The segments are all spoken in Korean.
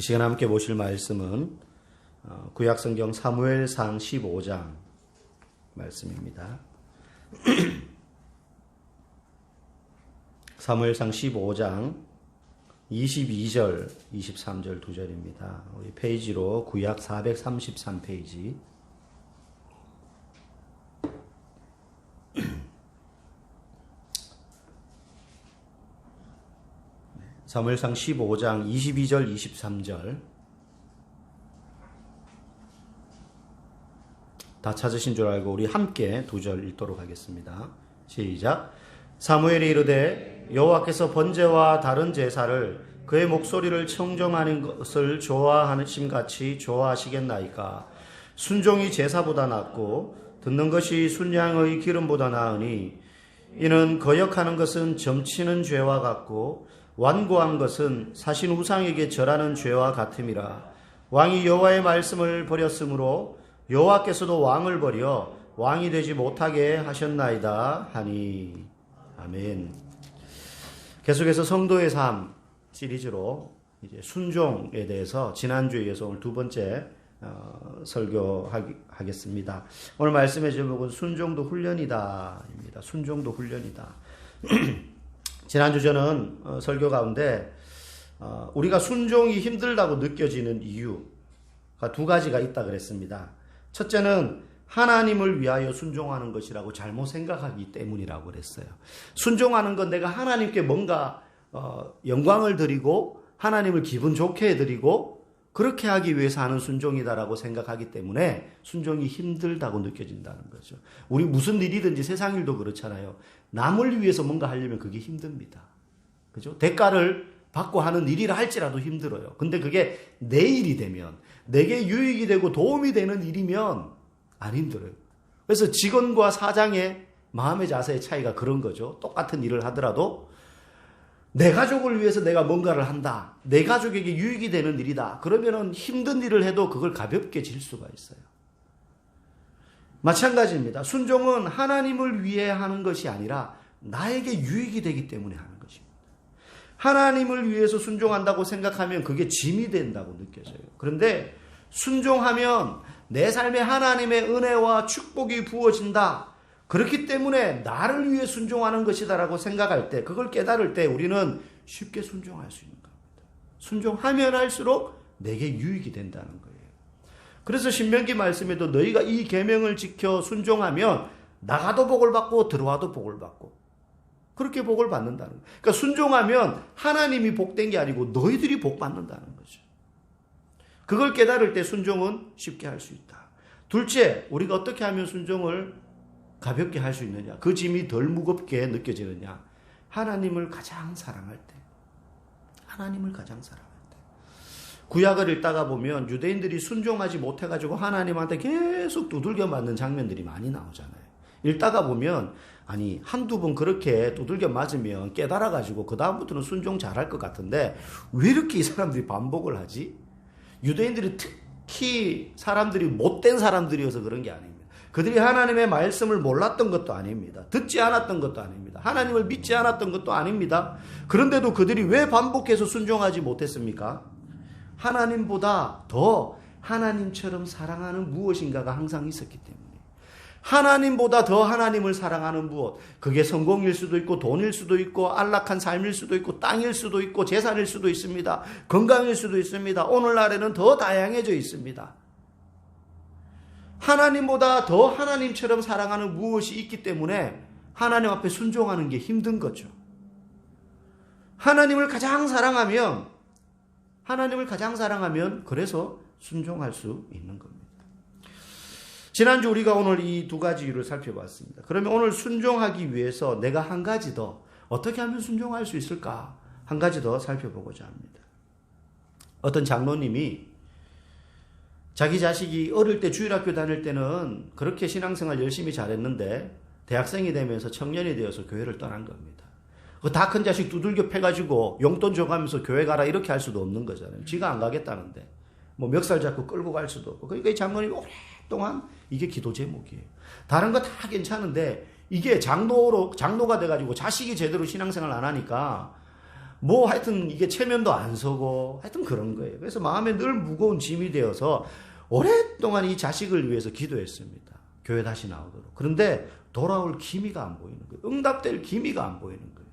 이 시간 함께 보실 말씀은 구약성경 사무엘상 15장 말씀입니다. 사무엘상 15장 22절, 23절 두 절입니다. 우리 페이지로 구약 433페이지. 사무엘상 15장 22절, 23절. 다 찾으신 줄 알고 우리 함께 두 절 읽도록 하겠습니다. 시작. 사무엘이 이르되 여호와께서 번제와 다른 제사를 그의 목소리를 청정하는 것을 좋아하심같이 좋아하시겠나이까. 순종이 제사보다 낫고 듣는 것이 순양의 기름보다 나으니 이는 거역하는 것은 점치는 죄와 같고 완고한 것은 사신 우상에게 절하는 죄와 같음이라. 왕이 여호와의 말씀을 버렸으므로 여호와께서도 왕을 버려 왕이 되지 못하게 하셨나이다 하니. 아멘. 계속해서 성도의 삶 시리즈로 이제 순종에 대해서 지난주에 이어서 오늘 두 번째 설교하겠습니다. 오늘 말씀의 제목은 순종도 훈련이다입니다. 순종도 훈련이다. 지난주 저는 설교 가운데 우리가 순종이 힘들다고 느껴지는 이유가 두 가지가 있다 그랬습니다. 첫째는 하나님을 위하여 순종하는 것이라고 잘못 생각하기 때문이라고 그랬어요. 순종하는 건 내가 하나님께 뭔가 영광을 드리고 하나님을 기분 좋게 해드리고 그렇게 하기 위해서 하는 순종이다라고 생각하기 때문에 순종이 힘들다고 느껴진다는 거죠. 우리 무슨 일이든지 세상 일도 그렇잖아요. 남을 위해서 뭔가 하려면 그게 힘듭니다. 그죠? 대가를 받고 하는 일이라 할지라도 힘들어요. 근데 그게 내 일이 되면, 내게 유익이 되고 도움이 되는 일이면 안 힘들어요. 그래서 직원과 사장의 마음의 자세의 차이가 그런 거죠. 똑같은 일을 하더라도 내 가족을 위해서 내가 뭔가를 한다. 내 가족에게 유익이 되는 일이다. 그러면은 힘든 일을 해도 그걸 가볍게 질 수가 있어요. 마찬가지입니다. 순종은 하나님을 위해 하는 것이 아니라 나에게 유익이 되기 때문에 하는 것입니다. 하나님을 위해서 순종한다고 생각하면 그게 짐이 된다고 느껴져요. 그런데 순종하면 내 삶에 하나님의 은혜와 축복이 부어진다. 그렇기 때문에 나를 위해 순종하는 것이다라고 생각할 때, 그걸 깨달을 때 우리는 쉽게 순종할 수 있는 겁니다. 순종하면 할수록 내게 유익이 된다는 거예요. 그래서 신명기 말씀에도 너희가 이 계명을 지켜 순종하면 나가도 복을 받고 들어와도 복을 받고 그렇게 복을 받는다는 거예요. 그러니까 순종하면 하나님이 복된 게 아니고 너희들이 복 받는다는 거죠. 그걸 깨달을 때 순종은 쉽게 할 수 있다. 둘째, 우리가 어떻게 하면 순종을 가볍게 할 수 있느냐, 그 짐이 덜 무겁게 느껴지느냐, 하나님을 가장 사랑할 때. 하나님을 가장 사랑할 때. 구약을 읽다가 보면 유대인들이 순종하지 못해가지고 하나님한테 계속 두들겨 맞는 장면들이 많이 나오잖아요. 읽다가 보면 아니 한두 번 그렇게 두들겨 맞으면 깨달아가지고 그 다음부터는 순종 잘할 것 같은데 왜 이렇게 이 사람들이 반복을 하지? 유대인들이 특히 사람들이 못된 사람들이어서 그런 게 아닙니다. 그들이 하나님의 말씀을 몰랐던 것도 아닙니다. 듣지 않았던 것도 아닙니다. 하나님을 믿지 않았던 것도 아닙니다. 그런데도 그들이 왜 반복해서 순종하지 못했습니까? 하나님보다 더 하나님처럼 사랑하는 무엇인가가 항상 있었기 때문에. 하나님보다 더 하나님을 사랑하는 무엇, 그게 성공일 수도 있고 돈일 수도 있고 안락한 삶일 수도 있고 땅일 수도 있고 재산일 수도 있습니다. 건강일 수도 있습니다. 오늘날에는 더 다양해져 있습니다. 하나님보다 더 하나님처럼 사랑하는 무엇이 있기 때문에 하나님 앞에 순종하는 게 힘든 거죠. 하나님을 가장 사랑하면 그래서 순종할 수 있는 겁니다. 지난주 우리가 오늘 이 두 가지 이유를 살펴봤습니다. 그러면 오늘 순종하기 위해서 내가 한 가지 더 어떻게 하면 순종할 수 있을까? 한 가지 더 살펴보고자 합니다. 어떤 장로님이 자기 자식이 어릴 때 주일학교 다닐 때는 그렇게 신앙생활 열심히 잘했는데 대학생이 되면서 청년이 되어서 교회를 떠난 겁니다. 그 다 큰 자식 두들겨 패가지고 용돈 줘가면서 교회 가라 이렇게 할 수도 없는 거잖아요. 지가 안 가겠다는데 뭐 멱살 잡고 끌고 갈 수도 없고. 그러니까 이 장로님이 오랫동안 이게 기도 제목이에요. 다른 거 다 괜찮은데 이게 장로가 돼가지고 자식이 제대로 신앙생활 안 하니까 뭐 하여튼 이게 체면도 안 서고 하여튼 그런 거예요. 그래서 마음에 늘 무거운 짐이 되어서 오랫동안 이 자식을 위해서 기도했습니다. 교회 다시 나오도록. 그런데 돌아올 기미가 안 보이는 거예요. 응답될 기미가 안 보이는 거예요.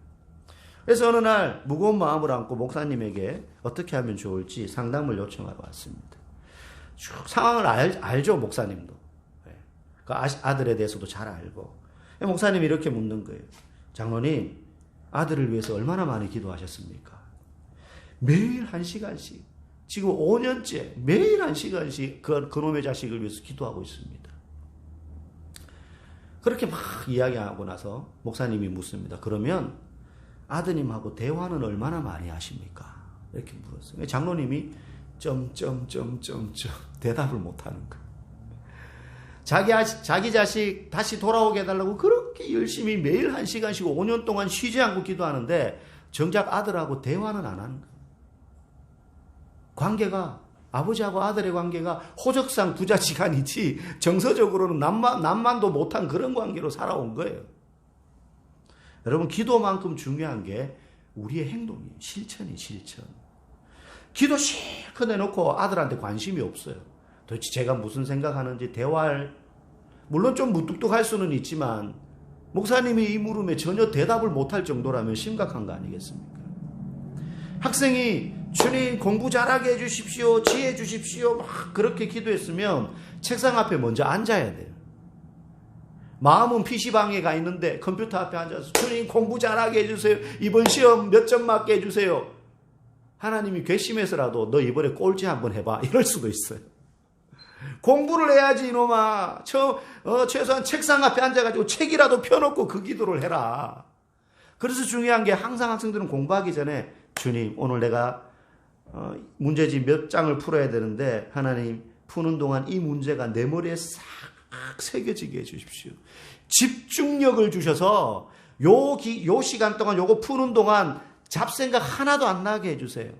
그래서 어느 날 무거운 마음을 안고 목사님에게 어떻게 하면 좋을지 상담을 요청하러 왔습니다. 쭉 상황을 알죠, 목사님도. 그 아들에 대해서도 잘 알고. 목사님이 이렇게 묻는 거예요. 장로님, 아들을 위해서 얼마나 많이 기도하셨습니까? 매일 1시간씩. 지금 5년째 매일 1시간씩 그놈의 자식을 위해서 기도하고 있습니다. 그렇게 막 이야기하고 나서 목사님이 묻습니다. 그러면 아드님하고 대화는 얼마나 많이 하십니까? 이렇게 물었어요. 장로님이 대답을 못하는 거예요. 자기 자식 다시 돌아오게 해달라고 그렇게 열심히 매일 1시간씩 5년 동안 쉬지 않고 기도하는데 정작 아들하고 대화는 안 하는 거예요. 관계가 아버지하고 아들의 관계가 호적상 부자지간이지 정서적으로는 남만도 못한 그런 관계로 살아온 거예요. 여러분, 기도만큼 중요한 게 우리의 행동이에요. 실천. 기도 실컷 해놓고 아들한테 관심이 없어요. 도대체 제가 무슨 생각하는지 대화할, 물론 좀 무뚝뚝할 수는 있지만 목사님이 이 물음에 전혀 대답을 못할 정도라면 심각한 거 아니겠습니까? 학생이 주님 공부 잘하게 해주십시오, 지혜 주십시오 막 그렇게 기도했으면 책상 앞에 먼저 앉아야 돼요. 마음은 PC방에 가 있는데 컴퓨터 앞에 앉아서 주님 공부 잘하게 해주세요, 이번 시험 몇 점 맞게 해주세요. 하나님이 괘씸해서라도 너 이번에 꼴찌 한번 해봐 이럴 수도 있어요. 공부를 해야지 이놈아. 최소한 책상 앞에 앉아가지고 책이라도 펴놓고 그 기도를 해라. 그래서 중요한 게 항상 학생들은 공부하기 전에 주님 오늘 내가 문제집 몇 장을 풀어야 되는데 하나님 푸는 동안 이 문제가 내 머리에 싹 새겨지게 해주십시오. 집중력을 주셔서 요 시간 동안 요거 푸는 동안 잡생각 하나도 안 나게 해주세요.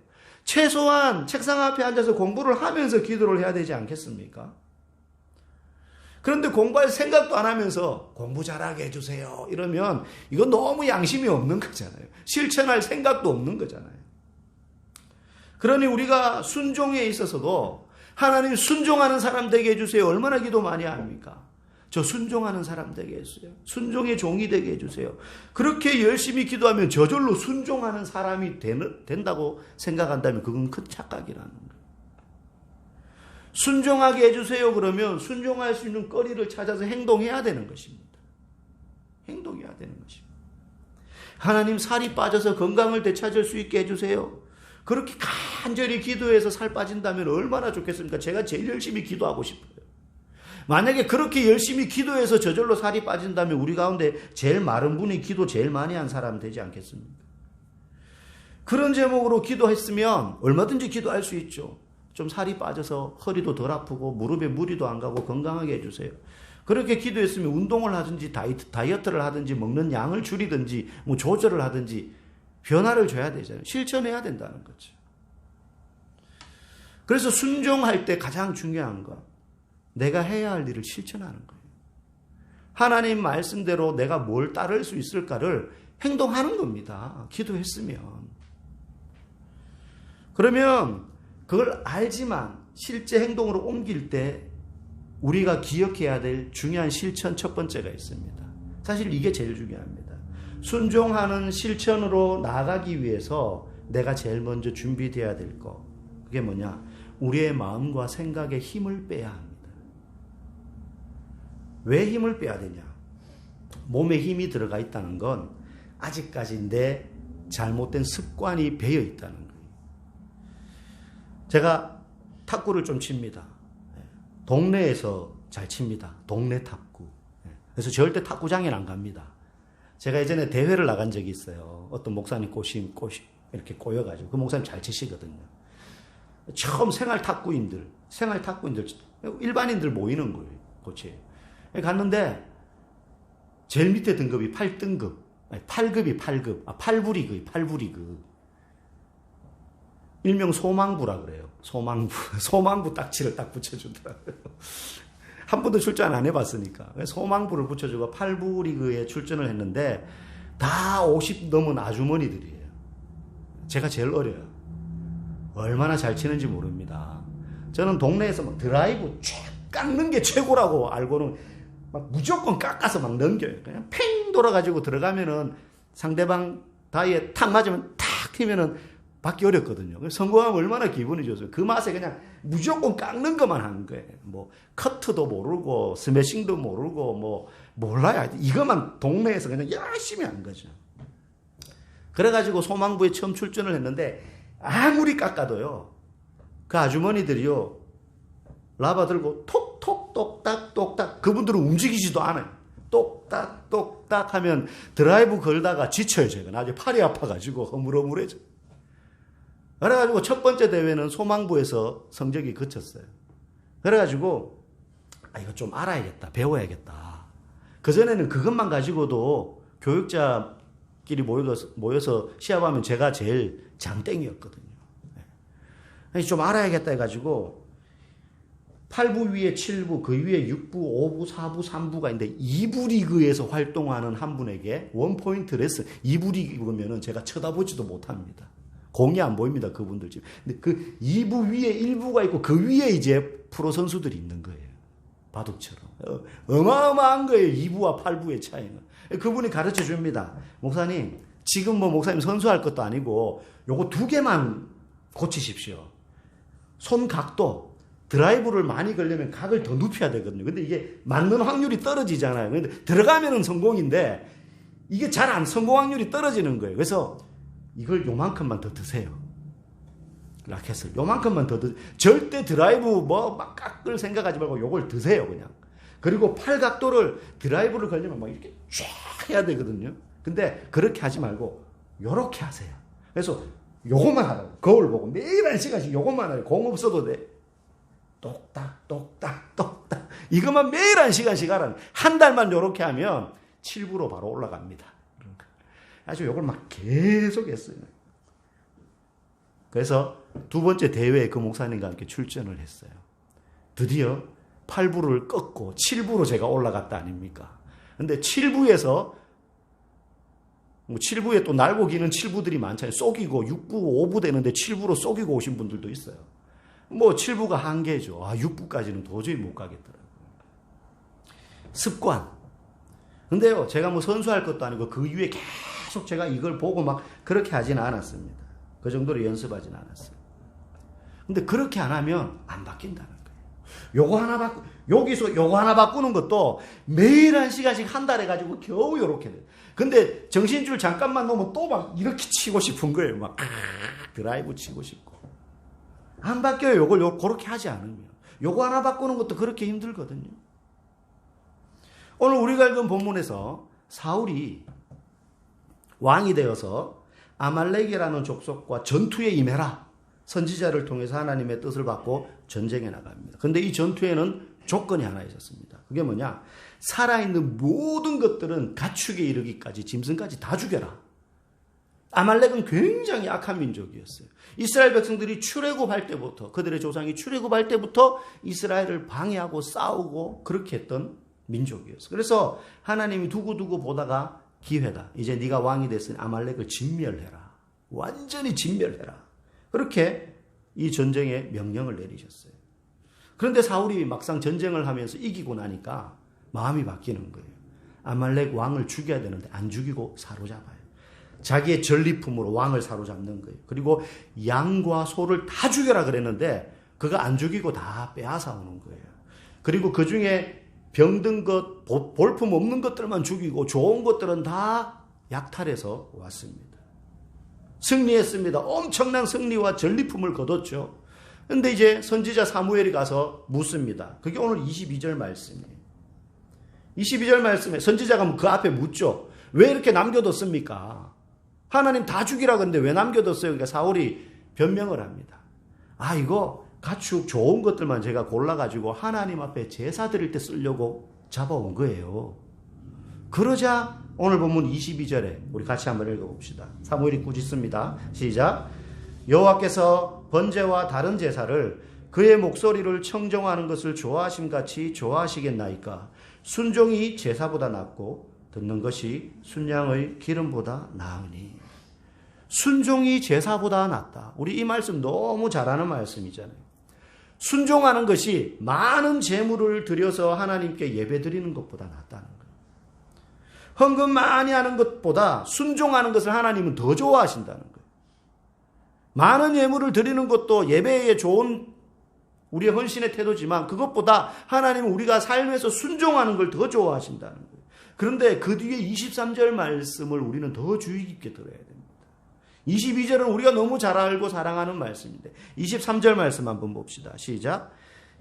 최소한 책상 앞에 앉아서 공부를 하면서 기도를 해야 되지 않겠습니까? 그런데 공부할 생각도 안 하면서 공부 잘하게 해주세요 이러면 이건 너무 양심이 없는 거잖아요. 실천할 생각도 없는 거잖아요. 그러니 우리가 순종에 있어서도 하나님 순종하는 사람 되게 해주세요. 얼마나 기도 많이 합니까? 저 순종하는 사람 되게 해주세요. 순종의 종이 되게 해주세요. 그렇게 열심히 기도하면 저절로 순종하는 사람이 된다고 생각한다면 그건 큰 착각이라는 거예요. 순종하게 해주세요 그러면 순종할 수 있는 거리를 찾아서 행동해야 되는 것입니다. 행동해야 되는 것입니다. 하나님 살이 빠져서 건강을 되찾을 수 있게 해주세요. 그렇게 간절히 기도해서 살 빠진다면 얼마나 좋겠습니까? 제가 제일 열심히 기도하고 싶어요. 만약에 그렇게 열심히 기도해서 저절로 살이 빠진다면 우리 가운데 제일 마른 분이 기도 제일 많이 한 사람 되지 않겠습니까? 그런 제목으로 기도했으면 얼마든지 기도할 수 있죠. 좀 살이 빠져서 허리도 덜 아프고 무릎에 무리도 안 가고 건강하게 해주세요. 그렇게 기도했으면 운동을 하든지 다이어트를 하든지 먹는 양을 줄이든지 뭐 조절을 하든지 변화를 줘야 되잖아요. 실천해야 된다는 거죠. 그래서 순종할 때 가장 중요한 건 내가 해야 할 일을 실천하는 거예요. 하나님 말씀대로 내가 뭘 따를 수 있을까를 행동하는 겁니다. 기도했으면. 그러면 그걸 알지만 실제 행동으로 옮길 때 우리가 기억해야 될 중요한 실천 첫 번째가 있습니다. 사실 이게 제일 중요합니다. 순종하는 실천으로 나아가기 위해서 내가 제일 먼저 준비되어야 될 거. 그게 뭐냐? 우리의 마음과 생각에 힘을 빼야 합니다. 왜 힘을 빼야 되냐? 몸에 힘이 들어가 있다는 건 아직까지 내 잘못된 습관이 배어 있다는 거예요. 제가 탁구를 좀 칩니다. 동네에서 잘 칩니다. 동네 탁구. 그래서 절대 탁구장에는 안 갑니다. 제가 예전에 대회를 나간 적이 있어요. 어떤 목사님 꽃이 이렇게 꼬여가지고 그 목사님 잘 치시거든요. 처음 생활 탁구인들 일반인들 모이는 거예요. 꽃이. 갔는데 제일 밑에 등급이 8등급, 8급이 8부리그. 일명 소망부라 그래요. 소망부 딱지를 딱 붙여주더라고요. 한 번도 출전 안 해봤으니까. 소망부를 붙여주고 8부 리그에 출전을 했는데 다 50 넘은 아주머니들이에요. 제가 제일 어려요. 얼마나 잘 치는지 모릅니다. 저는 동네에서 막 드라이브 쫙 깎는 게 최고라고 알고는 막 무조건 깎아서 막 넘겨요. 그냥 팽 돌아가지고 들어가면은 상대방 다이에 탁 맞으면 탁 튀면은 받기 어렵거든요. 성공하면 얼마나 기분이 좋아요. 그 맛에 그냥 무조건 깎는 것만 하는 거예요. 뭐 커트도 모르고 스매싱도 모르고 뭐 몰라요. 이것만 동네에서 그냥 열심히 하는 거죠. 그래가지고 소망부에 처음 출전을 했는데 아무리 깎아도요, 그 아주머니들이요, 라바 들고 톡톡 똑딱 똑딱, 그분들은 움직이지도 않아요. 똑딱 똑딱 하면 드라이브 걸다가 지쳐요. 제가 나중에 팔이 아파가지고 허물허물해져. 그래가지고 첫 번째 대회는 소망부에서 성적이 그쳤어요. 그래가지고 이거 좀 알아야겠다, 배워야겠다. 그전에는 그것만 가지고도 교육자끼리 모여서 시합하면 제가 제일 장땡이었거든요. 좀 알아야겠다 해가지고 8부 위에 7부, 그 위에 6부, 5부, 4부, 3부가 있는데 2부 리그에서 활동하는 한 분에게 원포인트 레슨, 2부 리그면은 제가 쳐다보지도 못합니다. 공이 안 보입니다, 그분들 지금. 근데 그 2부 위에 1부가 있고 그 위에 이제 프로 선수들이 있는 거예요. 바둑처럼. 어마어마한 거예요, 2부와 8부의 차이는. 그분이 가르쳐 줍니다. 목사님, 지금 뭐 목사님 선수할 것도 아니고 요거 2개만 고치십시오. 손 각도, 드라이브를 많이 걸려면 각을 더 눕혀야 되거든요. 근데 이게 맞는 확률이 떨어지잖아요. 근데 들어가면은 성공인데 이게 잘 안 성공 확률이 떨어지는 거예요. 그래서 이걸 요만큼만 더 드세요. 라켓을 요만큼만 더 드세요. 절대 드라이브 뭐 막 깎을 생각하지 말고 요걸 드세요, 그냥. 그리고 팔 각도를 드라이브를 걸려면 막 이렇게 쫙 해야 되거든요. 근데 그렇게 하지 말고 요렇게 하세요. 그래서 요것만 하라고. 거울 보고 매일 한 시간씩 요것만 하라고. 공 없어도 돼. 똑딱 똑딱 똑딱 이것만 매일 한 시간씩 하라는. 한 달만 요렇게 하면 7부로 바로 올라갑니다. 아주 요걸 막 계속 했어요. 그래서 두 번째 대회에 그 목사님과 함께 출전을 했어요. 드디어 8부를 꺾고 7부로 제가 올라갔다 아닙니까? 근데 7부에서 7부에 또 날고 기는 7부들이 많잖아요. 쏘기고 6부, 5부 되는데 7부로 쏘기고 오신 분들도 있어요. 뭐 7부가 한계죠. 6부까지는 도저히 못 가겠더라고요. 습관. 근데요, 제가 뭐 선수할 것도 아니고 그 이후에 계속 제가 이걸 보고 막 그렇게 하지는 않았습니다. 그 정도로 연습하지는 않았어요. 근데 그렇게 안 하면 안 바뀐다는 거예요. 여기서 요거 하나 바꾸는 것도 매일 한 시간씩 한 달 해가지고 겨우 요렇게 돼요. 근데 정신줄 잠깐만 놓으면 또 막 이렇게 치고 싶은 거예요. 막 드라이브 치고 싶고. 안 바뀌어요. 요걸 그렇게 하지 않으면. 요거 하나 바꾸는 것도 그렇게 힘들거든요. 오늘 우리가 읽은 본문에서 사울이 왕이 되어서 아말렉이라는 족속과 전투에 임해라. 선지자를 통해서 하나님의 뜻을 받고 전쟁에 나갑니다. 그런데 이 전투에는 조건이 하나 있었습니다. 그게 뭐냐? 살아있는 모든 것들은 가축에 이르기까지 짐승까지 다 죽여라. 아말렉은 굉장히 악한 민족이었어요. 이스라엘 백성들이 출애굽할 때부터, 그들의 조상이 출애굽할 때부터 이스라엘을 방해하고 싸우고 그렇게 했던 민족이었어요. 그래서 하나님이 두고두고 보다가 기회다. 이제 네가 왕이 됐으니 아말렉을 진멸해라. 완전히 진멸해라. 그렇게 이 전쟁에 명령을 내리셨어요. 그런데 사울이 막상 전쟁을 하면서 이기고 나니까 마음이 바뀌는 거예요. 아말렉 왕을 죽여야 되는데 안 죽이고 사로잡아요. 자기의 전리품으로 왕을 사로잡는 거예요. 그리고 양과 소를 다 죽여라 그랬는데 그거 안 죽이고 다 빼앗아 오는 거예요. 그리고 그 중에 병든 것, 볼품 없는 것들만 죽이고 좋은 것들은 다 약탈해서 왔습니다. 승리했습니다. 엄청난 승리와 전리품을 거뒀죠. 그런데 이제 선지자 사무엘이 가서 묻습니다. 그게 오늘 22절 말씀이에요. 22절 말씀에 선지자가 그 앞에 묻죠. 왜 이렇게 남겨뒀습니까? 하나님 다 죽이라 그러는데 왜 남겨뒀어요? 그러니까 사울이 변명을 합니다. 이거 가축 좋은 것들만 제가 골라가지고 하나님 앞에 제사 드릴 때 쓰려고 잡아온 거예요. 그러자 오늘 본문 22절에 우리 같이 한번 읽어봅시다. 사무엘이 꾸짖습니다. 시작. 여호와께서 번제와 다른 제사를 그의 목소리를 청정하는 것을 좋아하심같이 좋아하시겠나이까? 순종이 제사보다 낫고 듣는 것이 순양의 기름보다 나으니. 순종이 제사보다 낫다. 우리 이 말씀 너무 잘하는 말씀이잖아요. 순종하는 것이 많은 재물을 들여서 하나님께 예배드리는 것보다 낫다는 거예요. 헌금 많이 하는 것보다 순종하는 것을 하나님은 더 좋아하신다는 거예요. 많은 예물을 드리는 것도 예배에 좋은 우리의 헌신의 태도지만 그것보다 하나님은 우리가 삶에서 순종하는 걸 더 좋아하신다는 거예요. 그런데 그 뒤에 23절 말씀을 우리는 더 주의 깊게 들어야 됩니다. 22절은 우리가 너무 잘 알고 사랑하는 말씀인데 23절 말씀 한번 봅시다. 시작.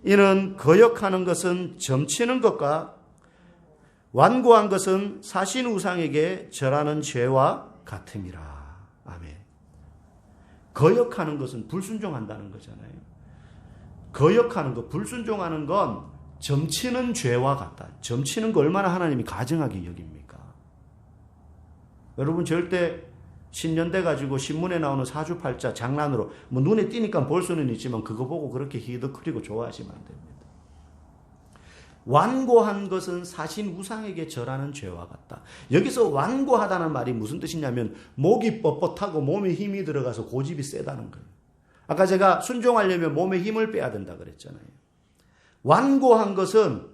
이는 거역하는 것은 점치는 것과 완고한 것은 사신 우상에게 절하는 죄와 같음이라. 아멘. 거역하는 것은 불순종한다는 거잖아요. 거역하는 것, 불순종하는 건 점치는 죄와 같다. 점치는 거 얼마나 하나님이 가증하게 여깁니까? 여러분 절대 신년 돼가지고 신문에 나오는 사주팔자 장난으로 뭐 눈에 띄니까 볼 수는 있지만 그거 보고 그렇게 희덕거리고 좋아하시면 안 됩니다. 완고한 것은 사신 우상에게 절하는 죄와 같다. 여기서 완고하다는 말이 무슨 뜻이냐면 목이 뻣뻣하고 몸에 힘이 들어가서 고집이 세다는 거예요. 아까 제가 순종하려면 몸에 힘을 빼야 된다 그랬잖아요. 완고한 것은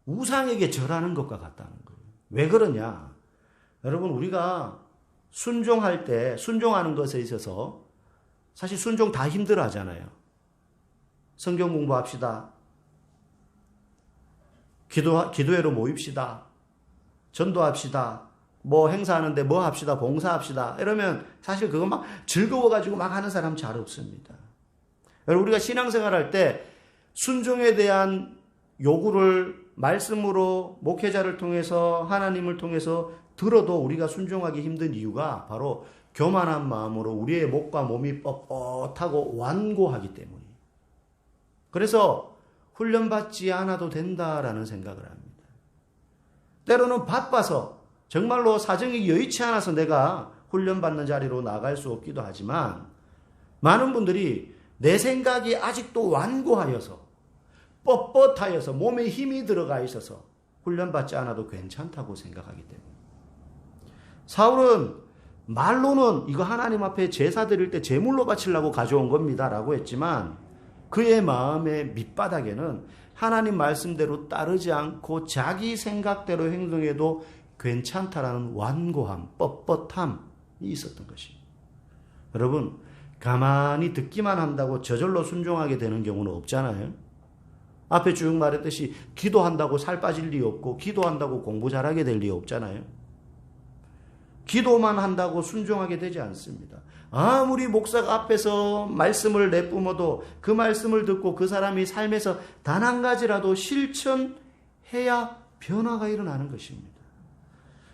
우상에게 절하는 것과 같다는 거예요. 왜 그러냐? 여러분 우리가 순종할 때 순종하는 것에 있어서 사실 순종 다 힘들어 하잖아요. 성경 공부합시다. 기도회로 모입시다. 전도합시다. 뭐 행사하는데 뭐 합시다. 봉사합시다. 이러면 사실 그거 막 즐거워가지고 막 하는 사람 잘 없습니다. 여러분 우리가 신앙생활할 때 순종에 대한 요구를 말씀으로 목회자를 통해서 하나님을 통해서 들어도 우리가 순종하기 힘든 이유가 바로 교만한 마음으로 우리의 목과 몸이 뻣뻣하고 완고하기 때문이에요. 그래서 훈련받지 않아도 된다라는 생각을 합니다. 때로는 바빠서 정말로 사정이 여의치 않아서 내가 훈련받는 자리로 나갈 수 없기도 하지만 많은 분들이 내 생각이 아직도 완고하여서 뻣뻣하여서 몸에 힘이 들어가 있어서 훈련받지 않아도 괜찮다고 생각하기 때문에 사울은 말로는 이거 하나님 앞에 제사 드릴 때 제물로 바치려고 가져온 겁니다 라고 했지만 그의 마음의 밑바닥에는 하나님 말씀대로 따르지 않고 자기 생각대로 행동해도 괜찮다라는 완고함, 뻣뻣함이 있었던 것입니다. 여러분 가만히 듣기만 한다고 저절로 순종하게 되는 경우는 없잖아요. 앞에 쭉 말했듯이 기도한다고 살 빠질 리 없고 기도한다고 공부 잘하게 될 리 없잖아요. 기도만 한다고 순종하게 되지 않습니다. 아무리 목사가 앞에서 말씀을 내뿜어도 그 말씀을 듣고 그 사람이 삶에서 단 한 가지라도 실천해야 변화가 일어나는 것입니다.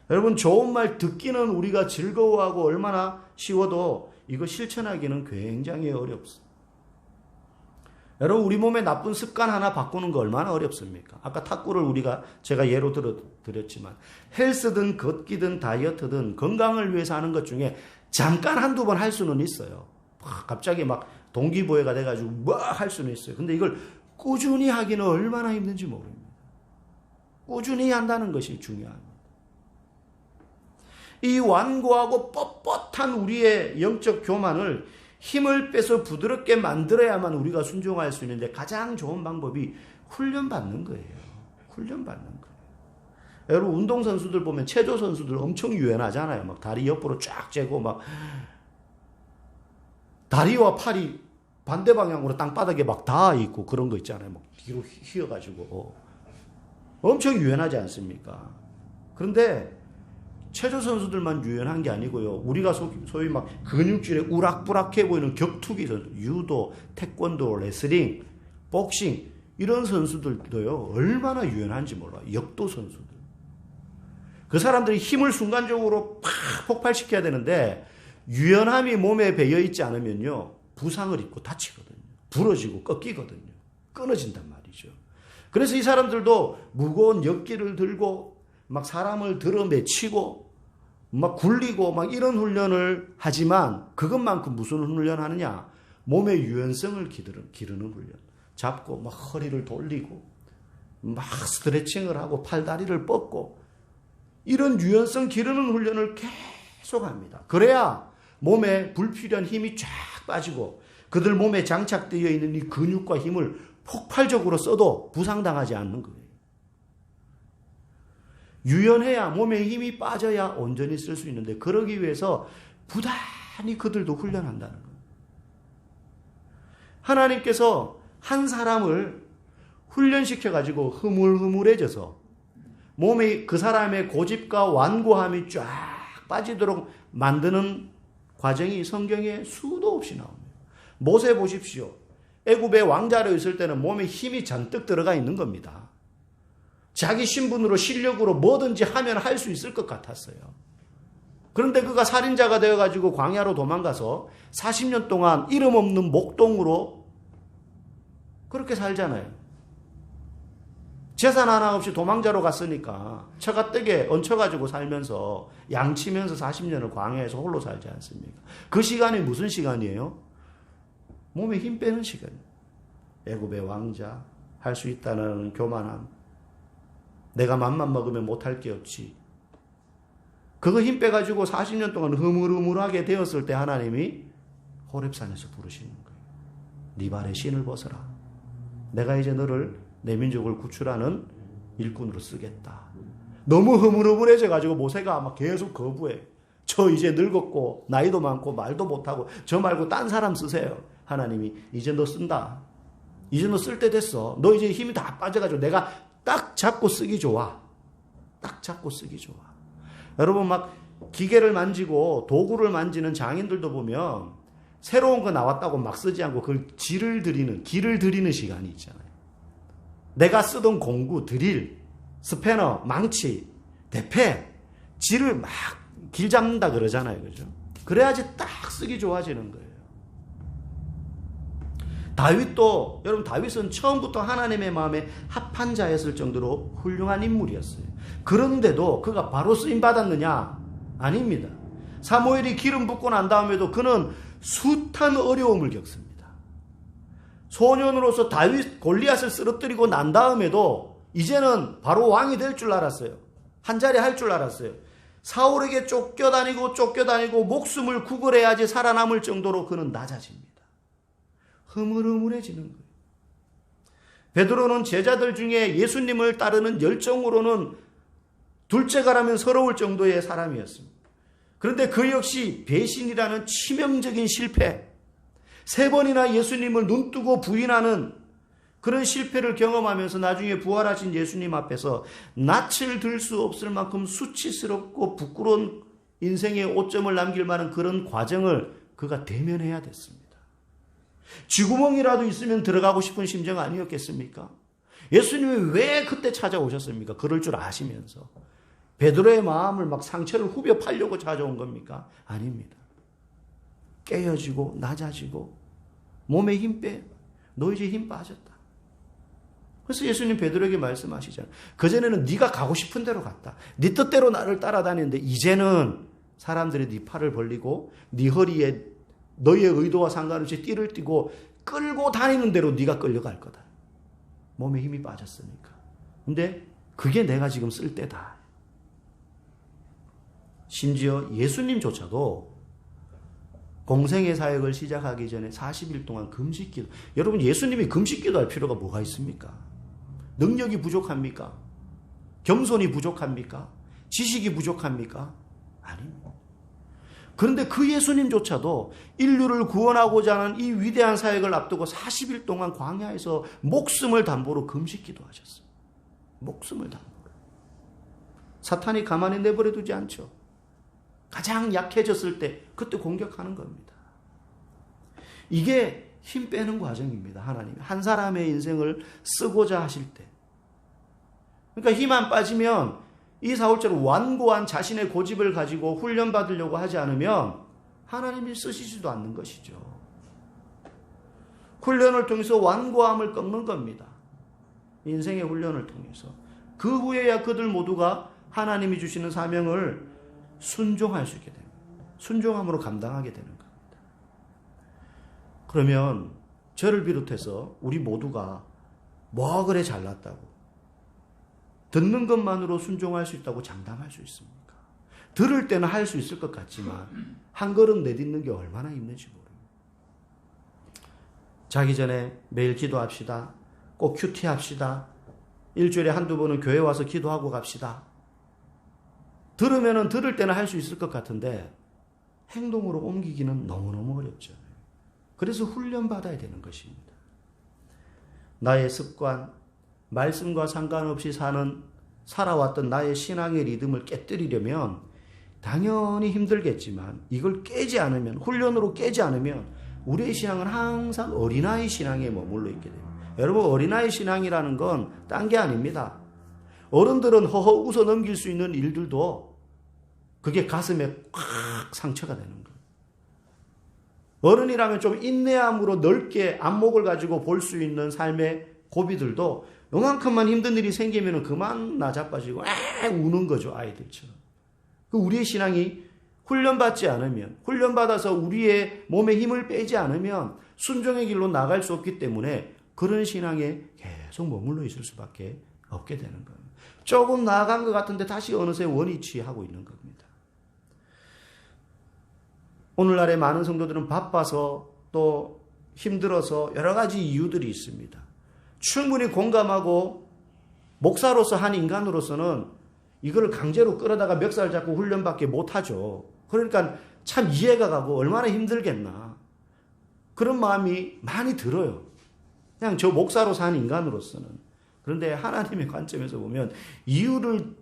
여러분 좋은 말 듣기는 우리가 즐거워하고 얼마나 쉬워도 이거 실천하기는 굉장히 어렵습니다. 여러분 우리 몸에 나쁜 습관 하나 바꾸는 거 얼마나 어렵습니까? 아까 탁구를 제가 예로 드렸지만 헬스든 걷기든 다이어트든 건강을 위해서 하는 것 중에 잠깐 한두 번 할 수는 있어요. 갑자기 막 동기부여가 돼가지고 뭐 할 수는 있어요. 근데 이걸 꾸준히 하기는 얼마나 힘든지 모릅니다. 꾸준히 한다는 것이 중요합니다. 이 완고하고 뻣뻣한 우리의 영적 교만을 힘을 빼서 부드럽게 만들어야만 우리가 순종할 수 있는데 가장 좋은 방법이 훈련받는 거예요. 훈련받는 거예요. 여러분 운동선수들 보면 체조 선수들 엄청 유연하잖아요. 막 다리 옆으로 쫙 째고 막 다리와 팔이 반대 방향으로 땅바닥에 막 닿아 있고 그런 거 있잖아요. 막 뒤로 휘어가지고 엄청 유연하지 않습니까? 그런데 체조 선수들만 유연한 게 아니고요. 우리가 소위 막 근육질에 우락부락해 보이는 격투기 선수, 유도, 태권도, 레슬링, 복싱 이런 선수들도요. 얼마나 유연한지 몰라요. 역도 선수들. 그 사람들이 힘을 순간적으로 팍 폭발시켜야 되는데 유연함이 몸에 배어있지 않으면요. 부상을 입고 다치거든요. 부러지고 꺾이거든요. 끊어진단 말이죠. 그래서 이 사람들도 무거운 역기를 들고 막 사람을 들어매치고 막 굴리고 막 이런 훈련을 하지만 그것만큼 무슨 훈련하느냐? 몸의 유연성을 기르는 훈련. 잡고 막 허리를 돌리고 막 스트레칭을 하고 팔다리를 뻗고 이런 유연성 기르는 훈련을 계속합니다. 그래야 몸에 불필요한 힘이 쫙 빠지고 그들 몸에 장착되어 있는 이 근육과 힘을 폭발적으로 써도 부상당하지 않는 거예요. 유연해야 몸에 힘이 빠져야 온전히 쓸 수 있는데 그러기 위해서 부단히 그들도 훈련한다는 거예요. 하나님께서 한 사람을 훈련시켜가지고 흐물흐물해져서 몸에 그 사람의 고집과 완고함이 쫙 빠지도록 만드는 과정이 성경에 수도 없이 나옵니다. 모세 보십시오. 애굽의 왕자로 있을 때는 몸에 힘이 잔뜩 들어가 있는 겁니다. 자기 신분으로 실력으로 뭐든지 하면 할 수 있을 것 같았어요. 그런데 그가 살인자가 되어가지고 광야로 도망가서 40년 동안 이름 없는 목동으로 그렇게 살잖아요. 재산 하나 없이 도망자로 갔으니까 처가댁에 얹혀가지고 살면서 양치면서 40년을 광야에서 홀로 살지 않습니까? 그 시간이 무슨 시간이에요? 몸에 힘 빼는 시간이에요. 애굽의 왕자, 할 수 있다는 교만함, 내가 맘만 먹으면 못할 게 없지. 그거 힘 빼가지고 40년 동안 흐물흐물하게 되었을 때 하나님이 호렙산에서 부르시는 거예요. 네 발에 신을 벗어라. 내가 이제 너를 내 민족을 구출하는 일꾼으로 쓰겠다. 너무 흐물흐물해져가지고 모세가 막 계속 거부해. 저 이제 늙었고 나이도 많고 말도 못하고 저 말고 딴 사람 쓰세요. 하나님이 이제 너 쓴다. 이제 너 쓸 때 됐어. 너 이제 힘이 다 빠져가지고 내가 딱 잡고 쓰기 좋아. 딱 잡고 쓰기 좋아. 여러분 막 기계를 만지고 도구를 만지는 장인들도 보면 새로운 거 나왔다고 막 쓰지 않고 그걸 기를 들이는 시간이 있잖아요. 내가 쓰던 공구, 드릴, 스패너, 망치, 대패, 질을 막 길 잡는다 그러잖아요. 그죠? 그래야지 딱 쓰기 좋아지는 거예요. 다윗도, 여러분 다윗은 처음부터 하나님의 마음에 합한 자였을 정도로 훌륭한 인물이었어요. 그런데도 그가 바로 쓰임 받았느냐? 아닙니다. 사무엘이 기름 붓고 난 다음에도 그는 숱한 어려움을 겪습니다. 소년으로서 다윗 골리앗을 쓰러뜨리고 난 다음에도 이제는 바로 왕이 될 줄 알았어요. 한 자리 할 줄 알았어요. 사울에게 쫓겨다니고 목숨을 구걸해야지 살아남을 정도로 그는 낮아집니다. 흐물흐물해지는 거예요. 베드로는 제자들 중에 예수님을 따르는 열정으로는 둘째가라면 서러울 정도의 사람이었습니다. 그런데 그 역시 배신이라는 치명적인 실패, 3번이나 예수님을 눈뜨고 부인하는 그런 실패를 경험하면서 나중에 부활하신 예수님 앞에서 낯을 들 수 없을 만큼 수치스럽고 부끄러운 인생의 오점을 남길 만한 그런 과정을 그가 대면해야 됐습니다. 쥐구멍이라도 있으면 들어가고 싶은 심정 아니었겠습니까? 예수님이 왜 그때 찾아오셨습니까? 그럴 줄 아시면서. 베드로의 마음을 막 상처를 후벼 파려고 찾아온 겁니까? 아닙니다. 깨어지고 낮아지고 몸에 힘 빼. 너 이제 힘 빠졌다. 그래서 예수님 베드로에게 말씀하시잖아요. 그전에는 네가 가고 싶은 대로 갔다. 네 뜻대로 나를 따라다니는데 이제는 사람들이 네 팔을 벌리고 네 허리에 너의 의도와 상관없이 띠를 띠고 끌고 다니는 대로 네가 끌려갈 거다. 몸에 힘이 빠졌으니까. 근데 그게 내가 지금 쓸 때다. 심지어 예수님조차도 공생의 사역을 시작하기 전에 40일 동안 금식기도. 여러분 예수님이 금식기도 할 필요가 뭐가 있습니까? 능력이 부족합니까? 겸손이 부족합니까? 지식이 부족합니까? 아닙니다. 그런데 그 예수님조차도 인류를 구원하고자 하는 이 위대한 사역을 앞두고 40일 동안 광야에서 목숨을 담보로 금식기도 하셨어요. 목숨을 담보로. 사탄이 가만히 내버려 두지 않죠. 가장 약해졌을 때 그때 공격하는 겁니다. 이게 힘 빼는 과정입니다. 하나님이 한 사람의 인생을 쓰고자 하실 때. 그러니까 힘 안 빠지면 이 사울처럼 완고한 자신의 고집을 가지고 훈련받으려고 하지 않으면 하나님이 쓰시지도 않는 것이죠. 훈련을 통해서 완고함을 꺾는 겁니다. 인생의 훈련을 통해서. 그 후에야 그들 모두가 하나님이 주시는 사명을 순종할 수 있게 됩니다. 순종함으로 감당하게 되는 겁니다. 그러면 저를 비롯해서 우리 모두가 뭐 그래 잘났다고 듣는 것만으로 순종할 수 있다고 장담할 수 있습니까? 들을 때는 할 수 있을 것 같지만 한 걸음 내딛는 게 얼마나 힘든지 모릅니다. 자기 전에 매일 기도합시다. 꼭 큐티합시다. 일주일에 한두 번은 교회 와서 기도하고 갑시다. 들으면은 들을 때는 할 수 있을 것 같은데 행동으로 옮기기는 너무너무 어렵죠. 그래서 훈련받아야 되는 것입니다. 나의 습관, 말씀과 상관없이 살아왔던 나의 신앙의 리듬을 깨뜨리려면 당연히 힘들겠지만 이걸 깨지 않으면, 훈련으로 깨지 않으면 우리의 신앙은 항상 어린아이 신앙에 머물러 있게 됩니다. 여러분, 어린아이 신앙이라는 건 딴 게 아닙니다. 어른들은 허허 웃어 넘길 수 있는 일들도 그게 가슴에 꽉 상처가 되는 거예요. 어른이라면 좀 인내함으로 넓게 안목을 가지고 볼 수 있는 삶의 고비들도 요만큼만 힘든 일이 생기면 그만 나자빠지고 우는 거죠, 아이들처럼. 우리의 신앙이 훈련받지 않으면, 훈련받아서 우리의 몸에 힘을 빼지 않으면 순종의 길로 나갈 수 없기 때문에 그런 신앙에 계속 머물러 있을 수밖에 없게 되는 거예요. 조금 나아간 것 같은데 다시 어느새 원위치하고 있는 겁니다. 오늘날의 많은 성도들은 바빠서 또 힘들어서 여러 가지 이유들이 있습니다. 충분히 공감하고 목사로서 한 인간으로서는 이걸 강제로 끌어다가 멱살 잡고 훈련밖에 못하죠. 그러니까 참 이해가 가고 얼마나 힘들겠나. 그런 마음이 많이 들어요. 그냥 저 목사로서 한 인간으로서는. 그런데 하나님의 관점에서 보면 이유를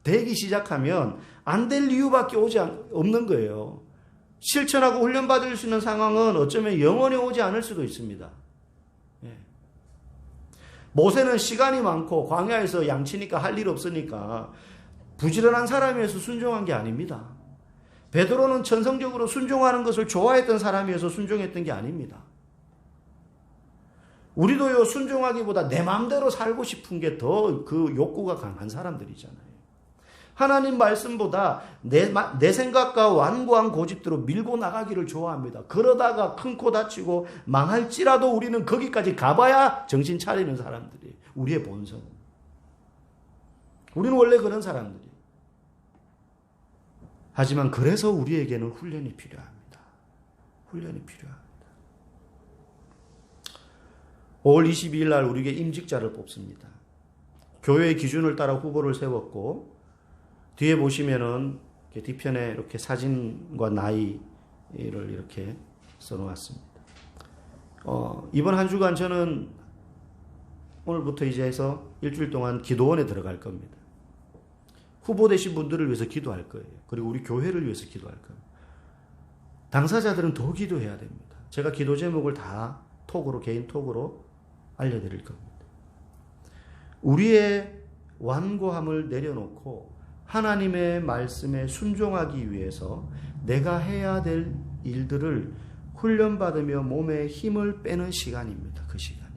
대기 시작하면 안 될 이유밖에 없는 거예요. 실천하고 훈련받을 수 있는 상황은 어쩌면 영원히 오지 않을 수도 있습니다. 예. 모세는 시간이 많고 광야에서 양치니까 할 일 없으니까 부지런한 사람이어서 순종한 게 아닙니다. 베드로는 천성적으로 순종하는 것을 좋아했던 사람이어서 순종했던 게 아닙니다. 우리도요, 순종하기보다 내 마음대로 살고 싶은 게 더 그 욕구가 강한 사람들이잖아요. 하나님 말씀보다 내 생각과 완고한 고집대로 밀고 나가기를 좋아합니다. 그러다가 큰 코 다치고 망할지라도 우리는 거기까지 가봐야 정신 차리는 사람들이 우리의 본성. 우리는 원래 그런 사람들이. 하지만 그래서 우리에게는 훈련이 필요합니다. 훈련이 필요합니다. 5월 22일 날 우리에게 임직자를 뽑습니다. 교회의 기준을 따라 후보를 세웠고 뒤에 보시면은 뒤편에 이렇게 사진과 나이를 이렇게 써놓았습니다. 이번 한 주간 저는 오늘부터 이제 해서 일주일 동안 기도원에 들어갈 겁니다. 후보되신 분들을 위해서 기도할 거예요. 그리고 우리 교회를 위해서 기도할 거예요. 당사자들은 더 기도해야 됩니다. 제가 기도 제목을 다 톡으로, 개인 톡으로 알려드릴 겁니다. 우리의 완고함을 내려놓고 하나님의 말씀에 순종하기 위해서 내가 해야 될 일들을 훈련받으며 몸에 힘을 빼는 시간입니다. 그 시간이.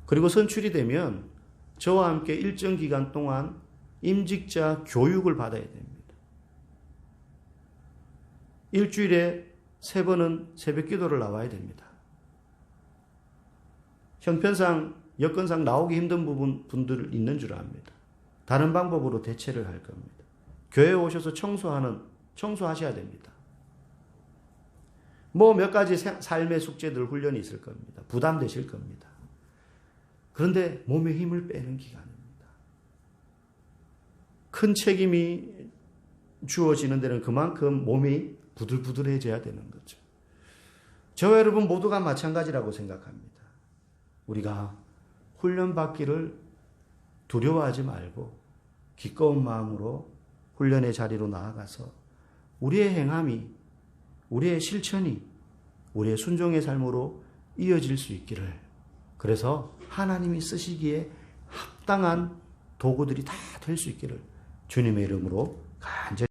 그리고 선출이 되면 저와 함께 일정 기간 동안 임직자 교육을 받아야 됩니다. 일주일에 3번은 새벽 기도를 나와야 됩니다. 형편상, 여건상 나오기 힘든 분들 있는 줄 압니다. 다른 방법으로 대체를 할 겁니다. 교회에 오셔서 청소하셔야 됩니다. 몇 가지 삶의 숙제들, 훈련이 있을 겁니다. 부담되실 겁니다. 그런데 몸에 힘을 빼는 기간입니다. 큰 책임이 주어지는 데는 그만큼 몸이 부들부들해져야 되는 거죠. 저와 여러분 모두가 마찬가지라고 생각합니다. 우리가 훈련받기를 두려워하지 말고 기꺼운 마음으로 훈련의 자리로 나아가서 우리의 행함이, 우리의 실천이 우리의 순종의 삶으로 이어질 수 있기를, 그래서 하나님이 쓰시기에 합당한 도구들이 다 될 수 있기를 주님의 이름으로 간절히